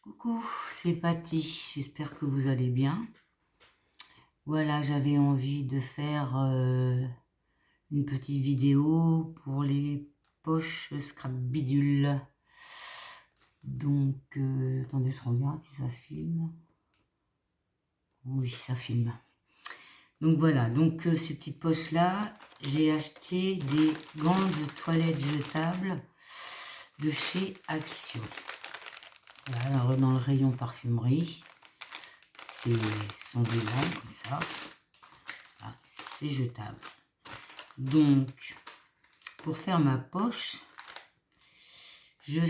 Coucou, c'est Patty, j'espère que vous allez bien. Voilà, j'avais envie de faire une petite vidéo pour les poches scrap bidule. Donc, attendez, je regarde si ça filme. Oui, ça filme. Donc voilà, donc ces petites poches-là, j'ai acheté des gants de toilette jetables de chez Action. Voilà, alors dans le rayon parfumerie. Ce sont des gants comme ça. Voilà, c'est jetable. Donc, pour faire ma poche, je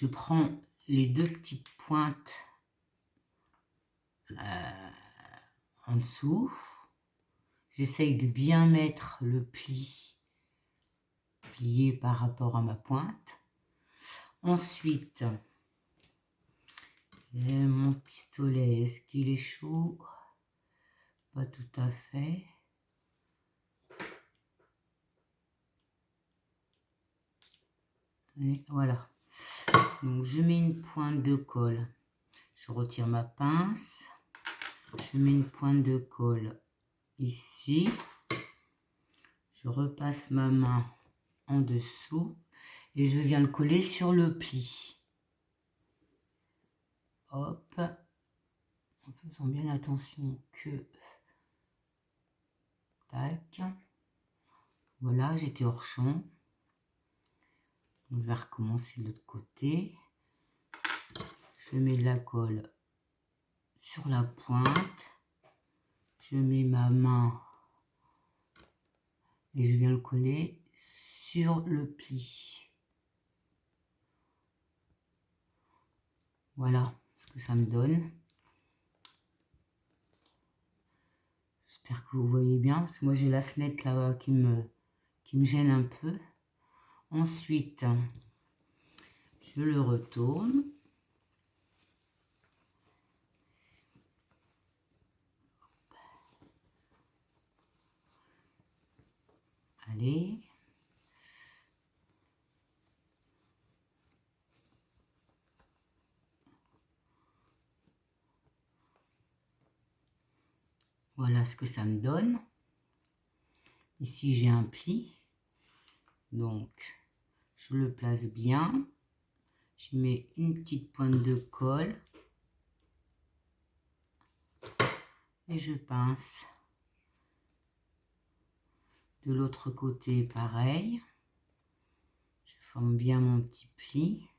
prends les deux petites pointes en dessous. J'essaye de bien mettre le plié par rapport à ma pointe. Ensuite, mon pistolet, est-ce qu'il est chaud? Pas tout à fait. Et voilà. Donc je mets une pointe de colle. Je retire ma pince. Je mets une pointe de colle ici. Je repasse ma main en dessous et je viens le coller sur le pli. Hop. En faisant bien attention que... Tac. Voilà, j'étais hors champ. On va recommencer de l'autre côté. Je mets de la colle sur la pointe. Je mets ma main et je viens le coller sur le pli. Voilà ce que ça me donne. J'espère que vous voyez bien, parce que moi j'ai la fenêtre là qui me gêne un peu. Ensuite, je le retourne. Allez. Voilà ce que ça me donne. Ici, j'ai un pli. Donc, je le place bien. Je mets une petite pointe de colle. Et je pince. De l'autre côté, pareil. Je forme bien mon petit pli.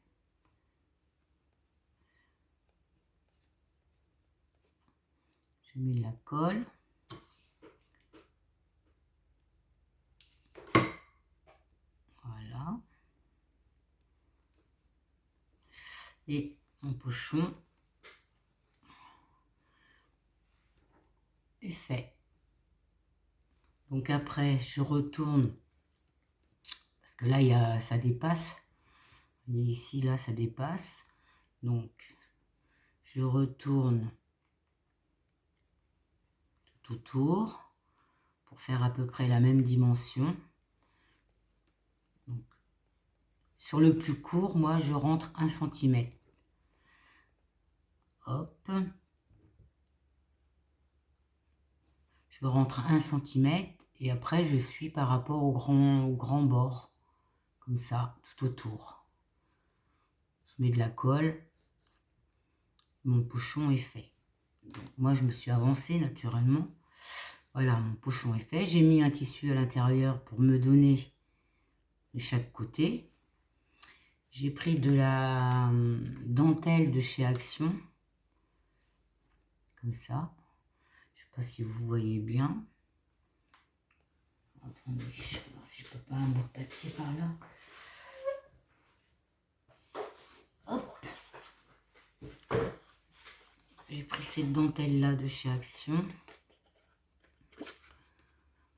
Je mets la colle. Voilà. Et mon pochon est fait. Donc après, je retourne, parce que là, ça dépasse. Vous voyez ici, là, ça dépasse. Donc, je retourne tout autour pour faire à peu près la même dimension. Donc, sur le plus court, moi, je rentre 1 cm. Hop. Je rentre 1 cm et après, je suis par rapport au grand bord. Comme ça, tout autour. Je mets de la colle. Mon pochon est fait. Donc, moi, je me suis avancée naturellement. Voilà, mon pochon est fait. J'ai mis un tissu à l'intérieur pour me donner de chaque côté. J'ai pris de la dentelle de chez Action. Comme ça. Je ne sais pas si vous voyez bien. Attendez, je vais voir si je peux pas avoir de papier par là. Hop. J'ai pris cette dentelle là de chez Action.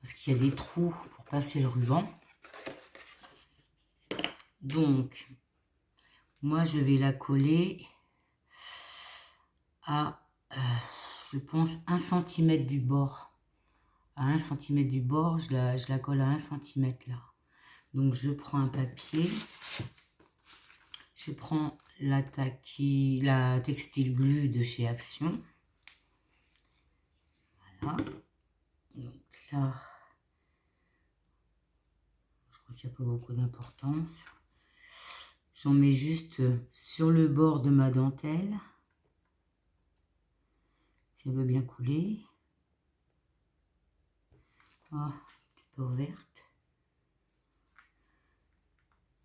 Parce qu'il y a des trous pour passer le ruban. Donc, moi, je vais la coller à, je pense, 1 cm du bord. À 1 cm du bord, je la colle à 1 cm là. Donc, je prends un papier. Je prends la Textile Glue de chez Action. Voilà. Donc là, je crois qu'il n'y a pas beaucoup d'importance. J'en mets juste sur le bord de ma dentelle. Si elle veut bien couler. Ah, un petit peu ouverte.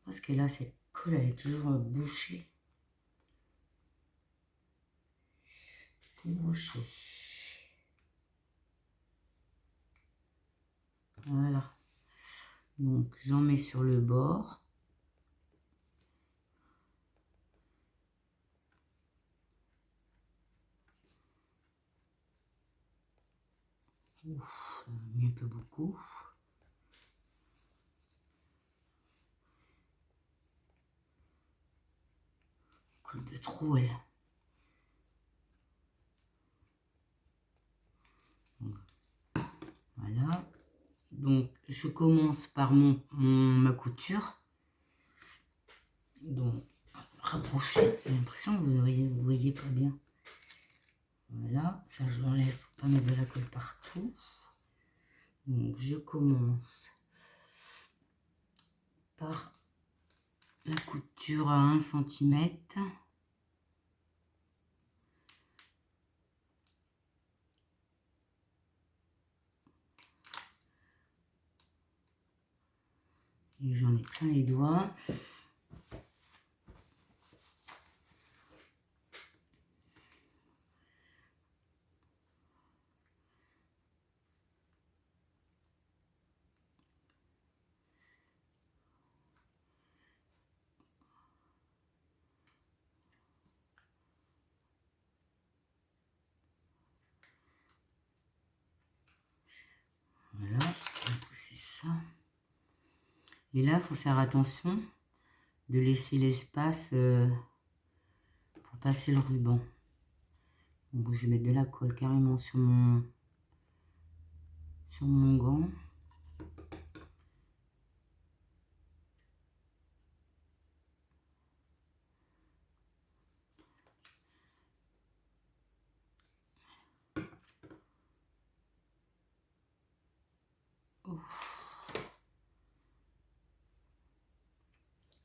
Parce que là, cette colle, elle est toujours bouchée. C'est bouché. Voilà. Donc, j'en mets sur le bord. Ouf, ça a mis un peu beaucoup. Colle de trop, elle. Voilà. Donc, je commence par ma couture. Donc, rapprocher. J'ai l'impression que vous voyez pas bien. Voilà. Ça, je l'enlève pour pas mettre de la colle partout. Donc, je commence par la couture à 1 cm. Et j'en ai plein les doigts. Voilà, on va pousser ça. Et là, il faut faire attention de laisser l'espace pour passer le ruban. Donc, je vais mettre de la colle carrément sur mon gant.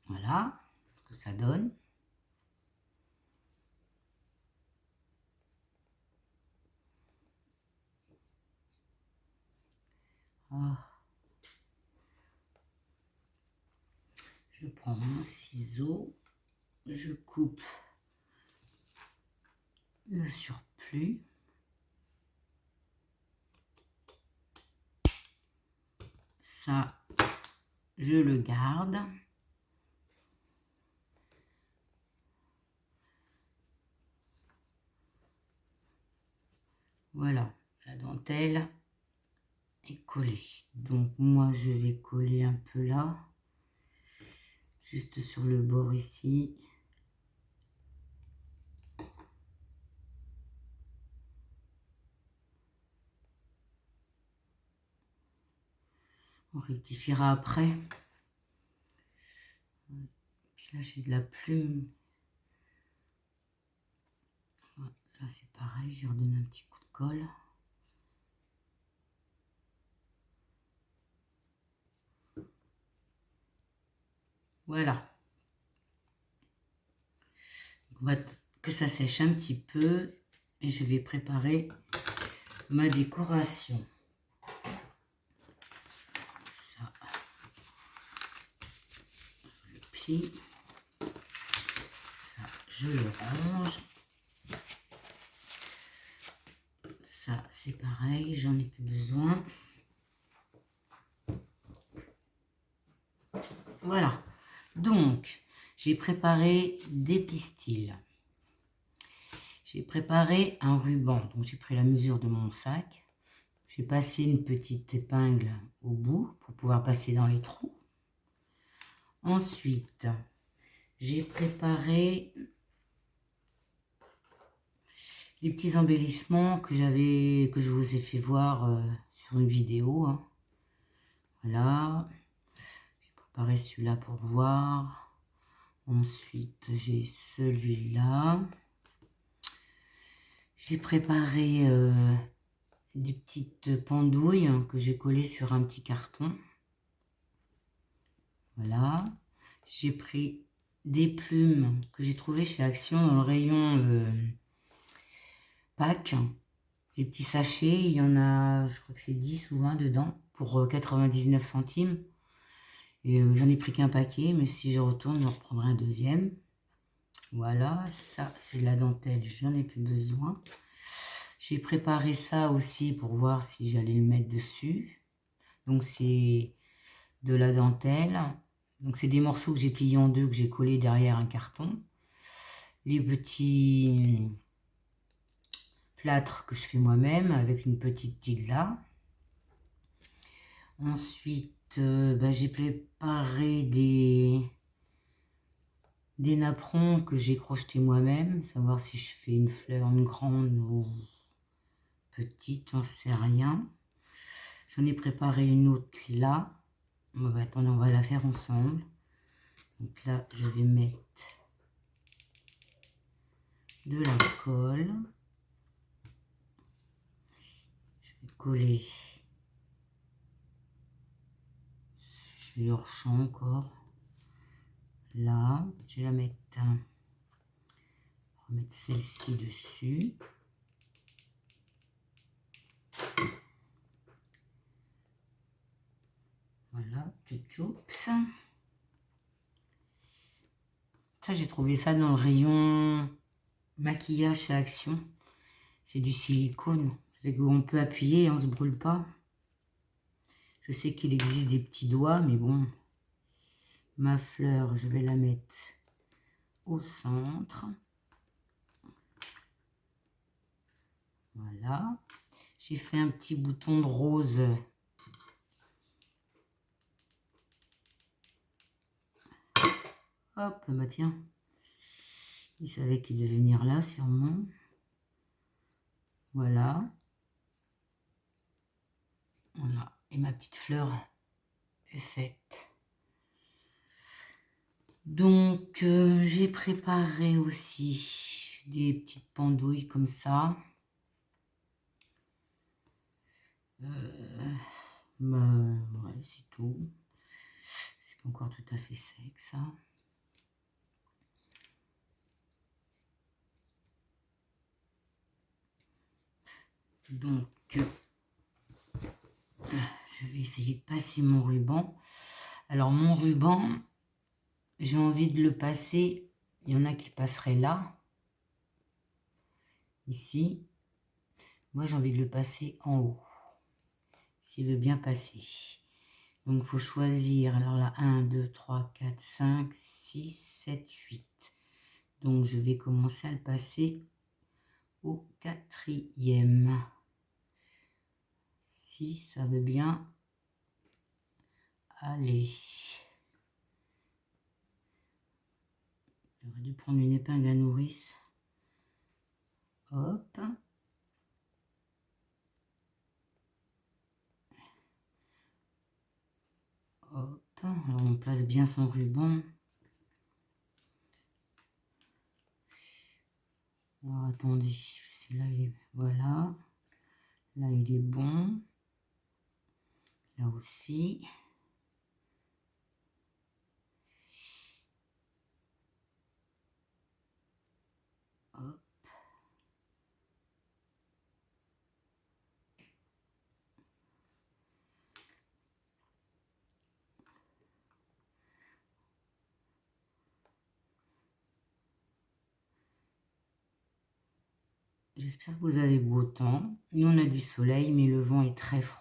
Voilà ce que ça donne. Ah. Je prends mon ciseau, je coupe le surplus. Ça, je le garde. Voilà, la dentelle est collée. Donc moi, je vais coller un peu là, juste sur le bord ici. On rectifiera après. Puis là, j'ai de la plume. Là, c'est pareil, je redonne un petit coup de colle. Voilà. On va que ça sèche un petit peu et je vais préparer ma décoration. Ça, je le plie. Ça, je le range. Ça, c'est pareil, j'en ai plus besoin. Voilà. Donc, j'ai préparé des pistils. J'ai préparé un ruban. Donc, j'ai pris la mesure de mon sac. J'ai passé une petite épingle au bout pour pouvoir passer dans les trous. Ensuite, j'ai préparé les petits embellissements que je vous ai fait voir sur une vidéo. Hein. Voilà. J'ai préparé celui-là pour voir. Ensuite, j'ai celui-là. J'ai préparé des petites pendouilles que j'ai collées sur un petit carton. Voilà. J'ai pris des plumes que j'ai trouvées chez Action dans le rayon Pâques. Des petits sachets, il y en a, je crois que c'est 10 ou 20 dedans, pour 99 centimes. Et j'en ai pris qu'un paquet, mais si je retourne, je reprendrai un deuxième. Voilà, ça c'est de la dentelle, j'en ai plus besoin. J'ai préparé ça aussi pour voir si j'allais le mettre dessus. Donc c'est de la dentelle. Donc c'est des morceaux que j'ai pliés en deux, que j'ai collés derrière un carton. Les petits plâtres que je fais moi-même avec une petite tige là. Ensuite, j'ai préparé des napperons que j'ai crochetés moi-même. Savoir si je fais une fleur, une grande ou petite, j'en sais rien. J'en ai préparé une autre là. Attendez, on va la faire ensemble. Donc là, je vais mettre de la colle. Je vais coller sur champ encore. Là, je vais la mettre, remettre celle-ci dessus. Voilà, tchoups. Ça, j'ai trouvé ça dans le rayon maquillage chez Action. C'est du silicone. On peut appuyer et on ne se brûle pas. Je sais qu'il existe des petits doigts, mais bon. Ma fleur, je vais la mettre au centre. Voilà. J'ai fait un petit bouton de rose. Hop, bah tiens. Il savait qu'il devait venir là, sûrement. Voilà. Voilà. Et ma petite fleur est faite. Donc, j'ai préparé aussi des petites pendouilles comme ça. Ouais, c'est tout. C'est pas encore tout à fait sec, ça. Donc, je vais essayer de passer mon ruban. Alors, mon ruban, j'ai envie de le passer. Il y en a qui passeraient là. Ici. Moi, j'ai envie de le passer en haut. S'il veut bien passer. Donc, il faut choisir. Alors là, 1, 2, 3, 4, 5, 6, 7, 8. Donc, je vais commencer à le passer au 4e. Si ça veut bien aller. J'aurais dû prendre une épingle à nourrice. Hop. Hop. Alors, on place bien son ruban. Alors, attendez. Là, voilà. Là, il est bon. Là aussi. Hop. J'espère que vous avez beau temps. Nous, on a du soleil, mais le vent est très froid.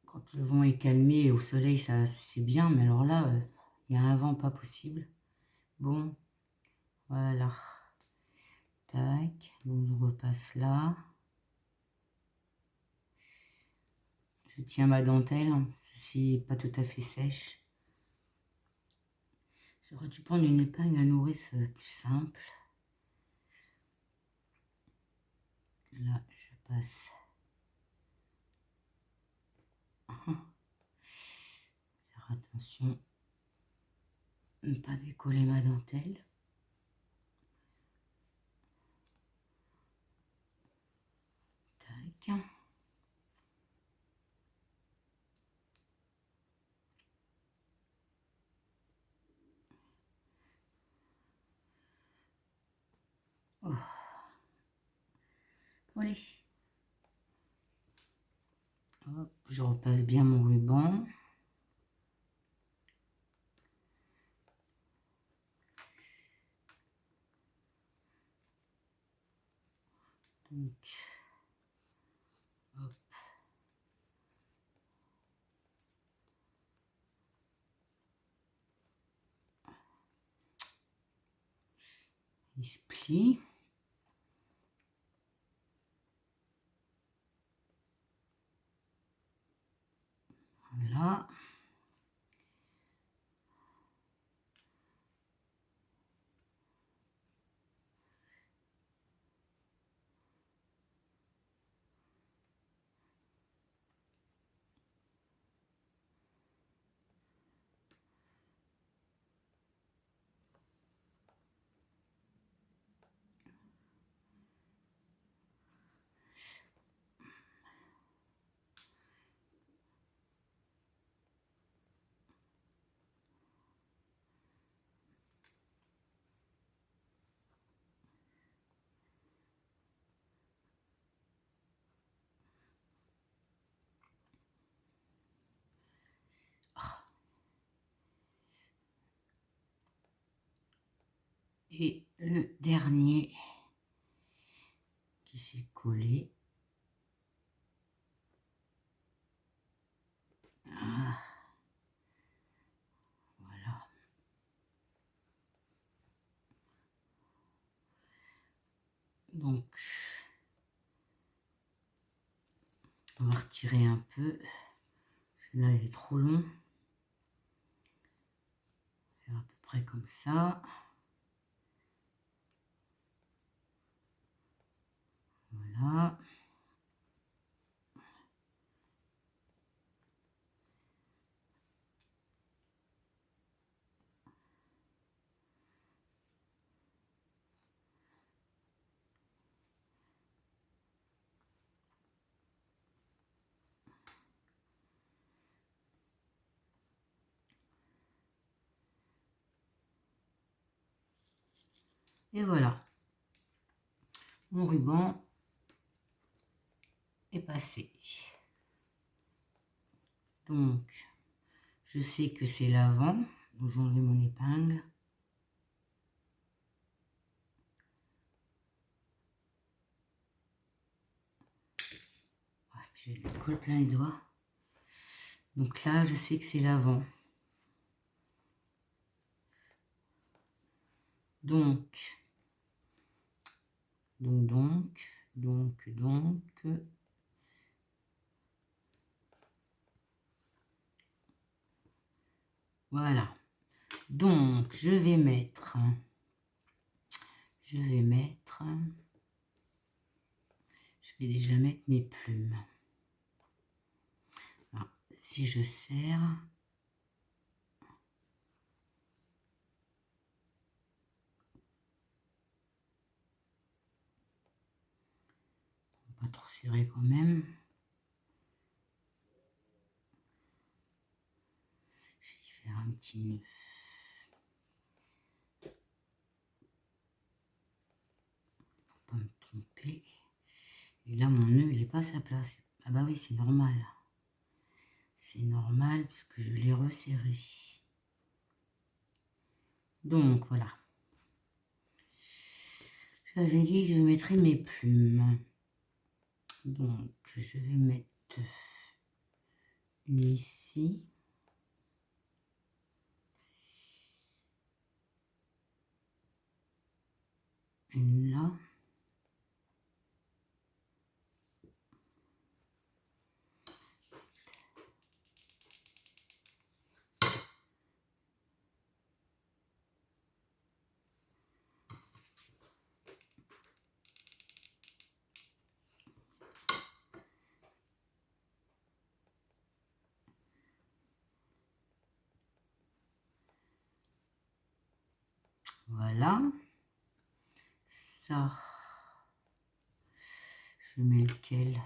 Quand le vent est calmé au soleil, ça c'est bien, mais alors là, il y a un vent pas possible. Bon, voilà. Tac, donc je repasse là. Je tiens ma dentelle, ceci n'est pas tout à fait sèche. J'aurais dû prendre une épingle à nourrice plus simple. Là, je passe. attention, ne pas décoller ma dentelle. Tac. Oh. Allez. Hop, je repasse bien mon ruban. Donc, hop. Il se plie. Voilà. Et le dernier qui s'est collé. Ah. Voilà. Donc, on va retirer un peu. Là, il est trop long. Faire à peu près comme ça. Voilà. Et voilà. Mon ruban est passé. Donc, je sais que c'est l'avant. Donc, j'ai enlevé mon épingle. J'ai le col plein les doigts. Donc là, je sais que c'est l'avant. Donc. Voilà. Donc, je vais déjà mettre mes plumes. Alors, si je serre, pas trop serré quand même. Je vais faire un petit nœud. Pour pas me tromper. Et là, mon nœud, il n'est pas à sa place. Ah bah oui, c'est normal. C'est normal puisque je l'ai resserré. Donc, voilà. J'avais dit que je mettrais mes plumes. Donc, je vais mettre une ici. Une là. Voilà. Ça, je mets lequel?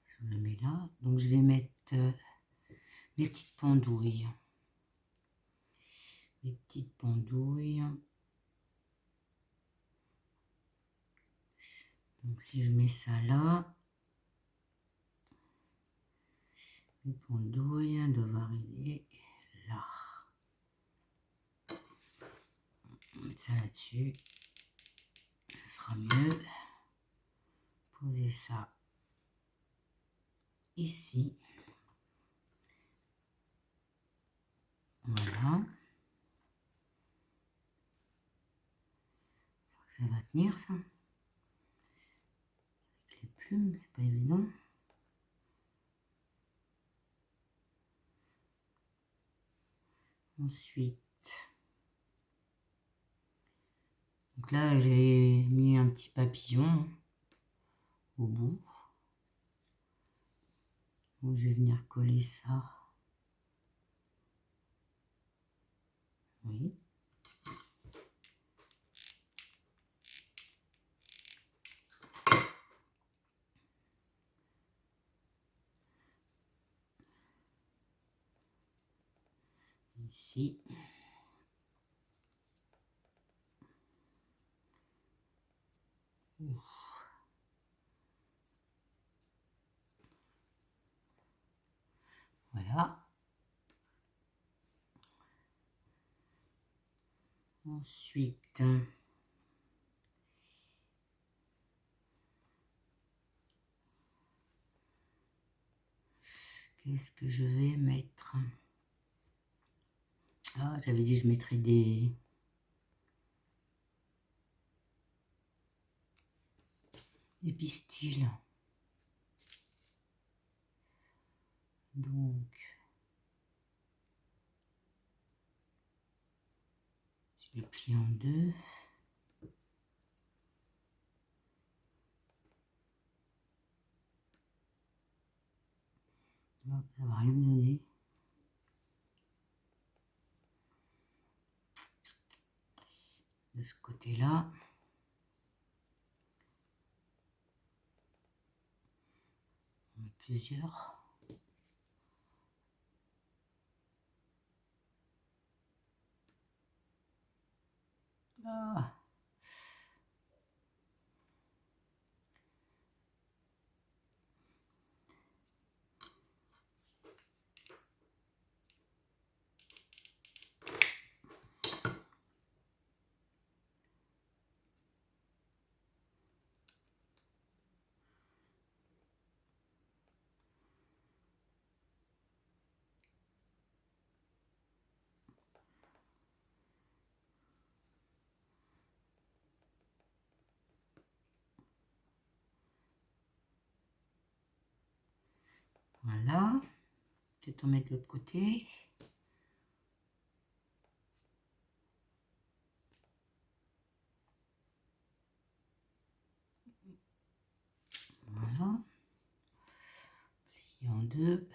Je le mets là. Donc je vais mettre mes petites pendouilles. Mes petites pendouilles. Donc si je mets ça là, mes pendouilles doivent arriver là. On va mettre ça là-dessus. Ça sera mieux. Poser ça ici. Voilà. Ça va tenir ça. Avec les plumes, c'est pas évident. Ensuite, donc là j'ai mis un petit papillon au bout. Donc je vais venir coller ça. Oui. Ici. Voilà. Ensuite, qu'est-ce que je vais mettre? Ah, j'avais dit je mettrais des pistils. Donc, je le plie en deux. Ça va rien me donner. De ce côté-là. On met plusieurs. Ah. Voilà. Peut-être en mettre de l'autre côté. Voilà. Plier en deux.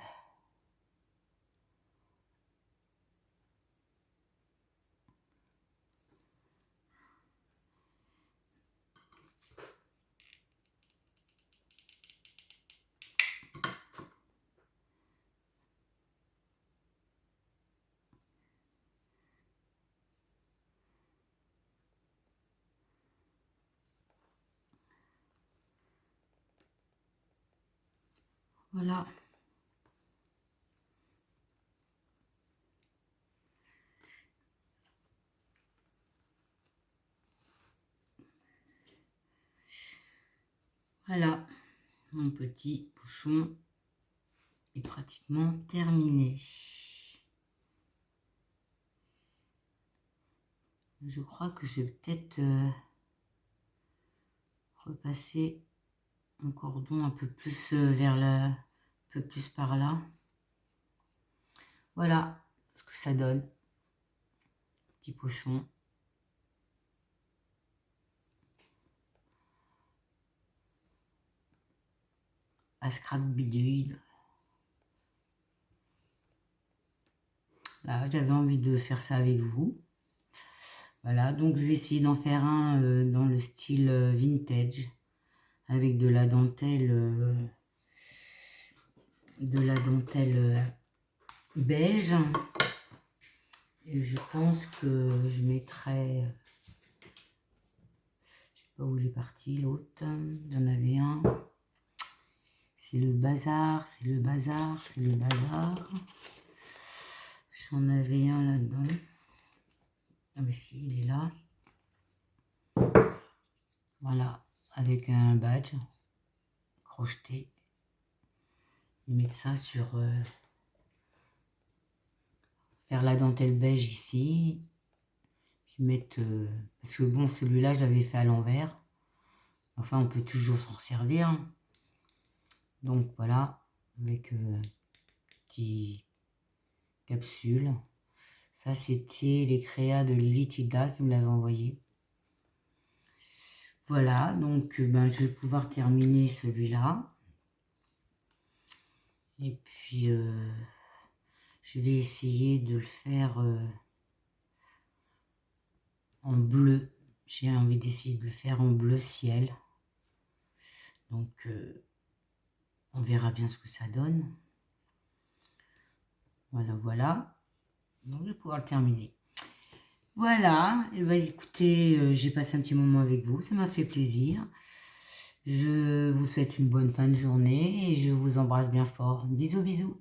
Voilà. Voilà. Mon petit bouchon est pratiquement terminé. Je crois que je vais peut-être repasser un cordon un peu plus vers un peu plus par là. Voilà ce que ça donne. Petit pochon. scrap bidule. Là, j'avais envie de faire ça avec vous. Voilà, donc je vais essayer d'en faire un dans le style vintage, avec de la dentelle beige. Et je pense que je mettrai, je sais pas où il est parti l'autre, j'en avais un. C'est le bazar, c'est le bazar, c'est le bazar. J'en avais un là-dedans. Ah mais si, il est là. Voilà, avec un badge crocheté. Ils mettent ça sur... faire la dentelle beige ici. Ils mettent... parce que bon, celui-là, je l'avais fait à l'envers. Enfin, on peut toujours s'en servir. Donc voilà, avec petit capsule. Ça, c'était les créas de Lily Tilda qui me l'avait envoyé. Voilà, donc ben, je vais pouvoir terminer celui-là. Et puis, je vais essayer de le faire en bleu. J'ai envie d'essayer de le faire en bleu ciel. Donc, on verra bien ce que ça donne. Voilà, voilà. Donc, je vais pouvoir le terminer. Voilà, et ben écoutez, j'ai passé un petit moment avec vous, ça m'a fait plaisir. Je vous souhaite une bonne fin de journée et je vous embrasse bien fort. Bisous, bisous.